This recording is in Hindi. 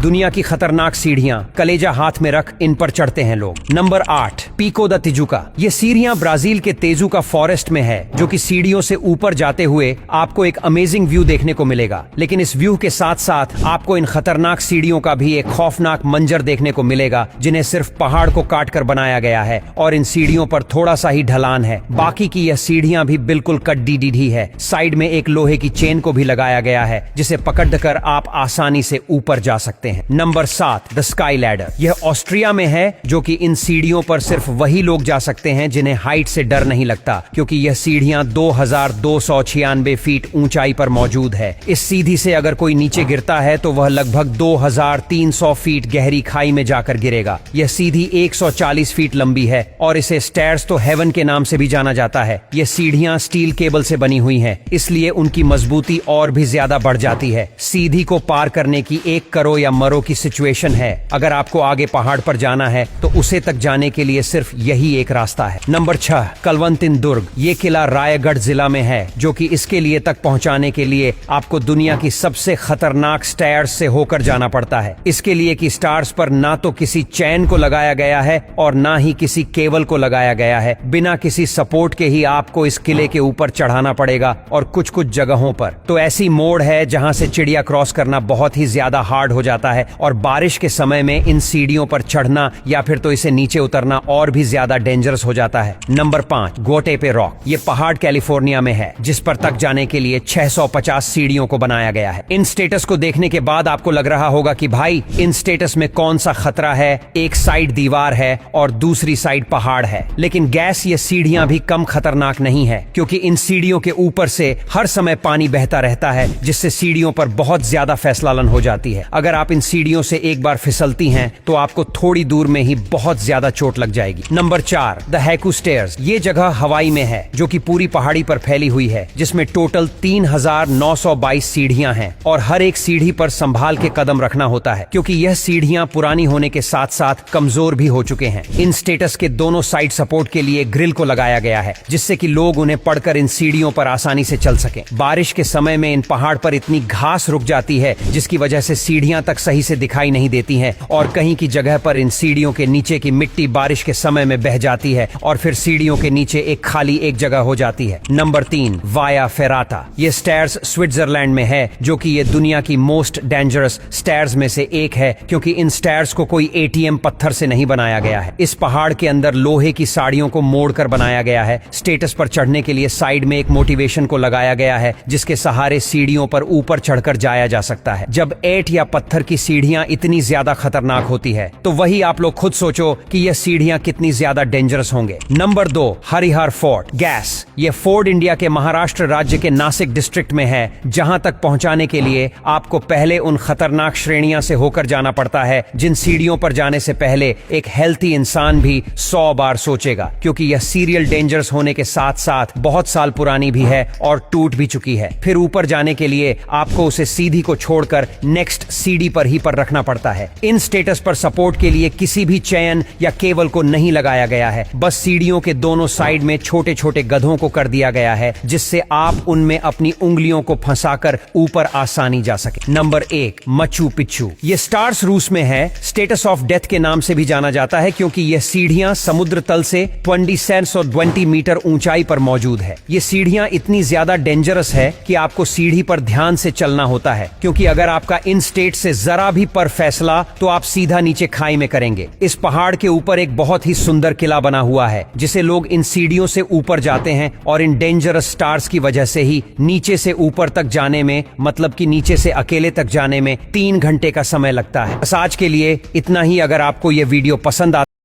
दुनिया की खतरनाक सीढ़ियां, कलेजा हाथ में रख इन पर चढ़ते हैं लोग। Number 8, Pico da Tijuca. ये सीढ़ियां ब्राजील के तेजुका फॉरेस्ट में है, जो कि सीढ़ियों से ऊपर जाते हुए आपको एक अमेजिंग व्यू देखने को मिलेगा। लेकिन इस व्यू के साथ साथ आपको इन खतरनाक सीढ़ियों का भी एक खौफनाक मंजर देखने को मिलेगा, जिन्हें सिर्फ पहाड़ को काट कर बनाया गया है और इन सीढ़ियों पर थोड़ा सा ही ढलान है। बाकी की यह सीढ़ियां भी बिल्कुल कड्डी डीढ़ी है। साइड में एक लोहे की चेन को भी लगाया गया है, जिसे पकड़कर आप आसानी से ऊपर जा सकते हैं। Number 7, the sky ladder. यह ऑस्ट्रिया में है, जो कि इन सीढ़ियों पर सिर्फ वही लोग जा सकते हैं जिन्हें हाइट से डर नहीं लगता, क्योंकि यह सीढ़ियां 2296 फीट ऊंचाई पर मौजूद है। इस सीधी से अगर कोई नीचे गिरता है तो वह लगभग 2300 फीट गहरी खाई में जाकर गिरेगा। यह सीधी 140 फीट लंबी है और इसे स्टेयर्स तो हेवन के नाम से भी जाना जाता है। यह सीढ़ियां स्टील केबल से बनी हुई हैं, इसलिए उनकी मजबूती और भी ज्यादा बढ़ जाती है। सीधी को पार करने की एक करो या मरो की सिचुएशन है। अगर आपको आगे पहाड़ पर जाना है तो उसे तक जाने के लिए सिर्फ यही एक रास्ता है। नंबर 6, कलवंतिन दुर्ग। ये किला रायगढ़ जिला में है, जो कि इसके लिए तक पहुंचाने के लिए आपको दुनिया की सबसे खतरनाक स्टेयर्स से होकर जाना पड़ता है। इसके लिए कि स्टार्स पर ना तो किसी चैन को लगाया गया है और ना ही किसी केबल को लगाया गया है। बिना किसी सपोर्ट के ही आपको इस किले के ऊपर चढ़ाना पड़ेगा, और कुछ कुछ जगहों पर तो ऐसी मोड़ है जहां से चिड़िया क्रॉस करना बहुत ही ज्यादा हार्ड हो जाता है, और बारिश के समय में इन सीढ़ियों पर चढ़ना या फिर तो इसे नीचे उतरना और भी ज्यादा डेंजरस हो जाता है। Number 5, Guatape rock. ये पहाड़ कैलिफोर्निया में है, जिस पर तक जाने के लिए 650 सीढ़ियों को बनाया गया है। इन स्टेटस को देखने के बाद आपको लग रहा होगा कि भाई इन स्टेटस में कौन सा खतरा है, एक साइड दीवार है और दूसरी साइड पहाड़ है। लेकिन गैस ये सीढ़ियां भी कम खतरनाक नहीं है, क्योंकि इन सीढ़ियों के ऊपर से हर समय पानी बहता रहता है, जिससे सीढ़ियों पर बहुत ज्यादा फैसलालन हो जाती है। अगर आप इन सीढ़ियों से एक बार फिसलती हैं तो आपको थोड़ी दूर में ही बहुत ज्यादा चोट लग जाएगी। Number 4, the haiku stairs. ये जगह हवाई में है, जो कि पूरी पहाड़ी पर फैली हुई है, जिसमें टोटल 3922 सीढ़ियां हैं, और हर एक सीढ़ी पर संभाल के कदम रखना होता है, क्योंकि यह सीढ़ियां पुरानी होने के साथ साथ कमजोर भी हो चुके हैं। इन स्टेटस के दोनों साइड सपोर्ट के लिए ग्रिल को लगाया गया है, जिससे कि लोग उन्हें पढ़कर इन सीढ़ियों पर आसानी से चल सकें। बारिश के समय में इन पहाड़ पर इतनी घास रुक जाती है, जिसकी वजह से सीढ़ियां तक सही से दिखाई नहीं देती हैं, और कहीं की जगह पर इन सीढ़ियों के नीचे की मिट्टी बारिश के समय में बह जाती है, और फिर सीढ़ियों के नीचे एक खाली एक जगह हो जाती है। Number 3, via ferrata. ये स्टेयर्स स्विट्जरलैंड में है, जो कि ये दुनिया की मोस्ट डेंजरस स्टेयर्स में से एक है, क्योंकि इन स्टेयर्स को कोई ATM पत्थर से नहीं बनाया गया है। इस पहाड़ के अंदर लोहे की साड़ियों को मोड़कर बनाया गया है। स्टेटस पर चढ़ने के लिए साइड में एक मोटिवेशन को लगाया गया है, जिसके सहारे सीढ़ियों पर ऊपर चढ़कर जाया जा सकता है। जब ईंट या पत्थर की सीढ़ियां इतनी ज्यादा खतरनाक होती है, तो वही आप लोग खुद सोचो कि यह सीढ़ियां कितनी ज्यादा डेंजरस होंगे। Number 2, Harihar fort. गैस। ये फोर्ट इंडिया के महाराष्ट्र राज्य के नासिक डिस्ट्रिक्ट में है, जहां तक पहुंचाने के लिए आपको पहले उन खतरनाक श्रेणियां से होकर जाना पड़ता है, जिन सीढ़ियों पर जाने से पहले एक हेल्थी इंसान भी 100 बार सोचेगा, क्योंकि यह सीरियल डेंजरस होने के साथ साथ बहुत साल पुरानी भी है और टूट भी चुकी है। फिर ऊपर जाने के लिए आपको उसे सीधी को छोड़कर नेक्स्ट सीढ़ी पर ही पर रखना पड़ता है। इन स्टेटस पर सपोर्ट के लिए किसी भी चैन या केबल को नहीं लगाया गया है, बस सीढ़ियों के दोनों साइड में छोटे छोटे गधों को कर दिया गया है, जिससे आप उनमें अपनी उंगलियों को फंसाकर ऊपर आसानी जा सके। Number 1, Machu Picchu. ये स्टार्स रूस में है। स्टेटस ऑफ डेथ के नाम से भी जाना जाता है, क्योंकि यह सीढ़ियां समुद्र तल से 2720 मीटर ऊंचाई पर मौजूद है। ये सीढ़ियां इतनी ज्यादा डेंजरस है कि आपको सीढ़ी पर ध्यान से चलना होता है, क्योंकि अगर आपका इन स्टेट से जरा भी पर फैसला तो आप सीधा नीचे खाई में करेंगे। इस पहाड़ के ऊपर एक बहुत ही सुंदर किला बना हुआ है, जिसे लोग इन सीढ़ियों से ऊपर जाते हैं, और इन डेंजरस स्टार्स की वजह से ही नीचे से ऊपर तक जाने में, मतलब कि नीचे से अकेले तक जाने में 3 घंटे का समय लगता है। बस आज के लिए इतना ही। अगर आपको यह वीडियो पसंद आता